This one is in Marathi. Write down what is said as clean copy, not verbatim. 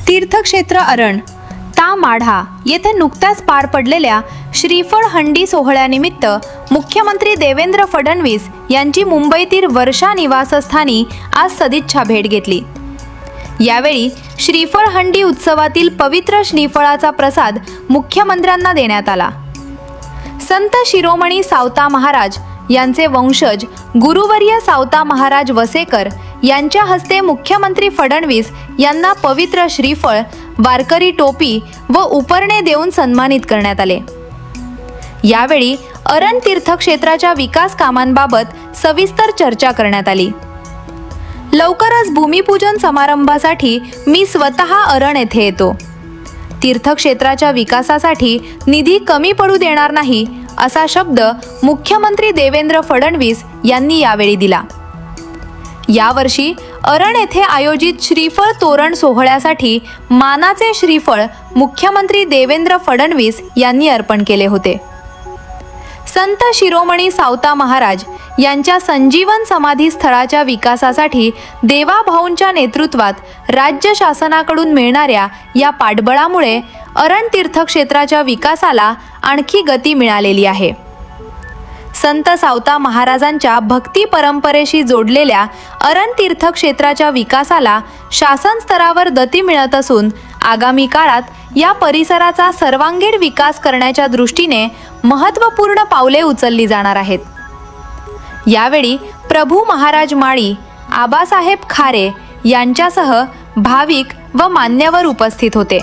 तीर्थक्षेत्र अरण ता माढा येथे नुकत्याच पार पडलेल्या श्रीफळ हंडी सोहळ्यानिमित्त मुख्यमंत्री देवेंद्र फडणवीस यांची मुंबईतील वर्षा निवासस्थानी आज सदिच्छा भेट घेतली। यावेळी श्रीफळ हंडी उत्सवातील पवित्र श्रीफळाचा प्रसाद मुख्यमंत्र्यांना देण्यात आला। संत शिरोमणी सावता महाराज यांचे वंशज गुरुवर्य सावता महाराज वसेकर यांच्या हस्ते मुख्यमंत्री फडणवीस यांना पवित्र श्रीफळ, वारकरी टोपी व उपरणे देऊन सन्मानित करण्यात आले। यावेळी अरण तीर्थक्षेत्राच्या विकास कामांबाबत सविस्तर चर्चा करण्यात आली। लवकरच भूमिपूजन समारंभासाठी मी स्वतः अरण येथे येतो। तीर्थक्षेत्राच्या विकासासाठी निधी कमी पडू देणार नाही असा शब्द मुख्यमंत्री देवेंद्र फडणवीस यांनी यावेळी दिला। यावर्षी अरण येथे आयोजित श्रीफळ तोरण सोहळ्यासाठी मानाचे श्रीफळ मुख्यमंत्री देवेंद्र फडणवीस यांनी अर्पण केले होते। संत शिरोमणी सावता महाराज यांच्या संजीवन समाधी स्थळाच्या विकासासाठी देवाभाऊंच्या नेतृत्वात राज्य शासनाकडून मिळणाऱ्या या पाठबळामुळे अरण तीर्थक्षेत्राच्या विकासाला आणखी गती मिळालेली आहे। संत सावता महाराजांच्या भक्ती परंपरेशी जोडलेल्या अरण तीर्थक्षेत्राच्या विकासाला शासन स्तरावर गती मिळत असून आगामी काळात या परिसराचा सर्वांगीण विकास करण्याच्या दृष्टीने महत्त्वपूर्ण पावले उचलली जाणार आहेत। यावेळी प्रभू महाराज माळी, आबासाहेब खारे यांच्यासह भाविक व मान्यवर उपस्थित होते।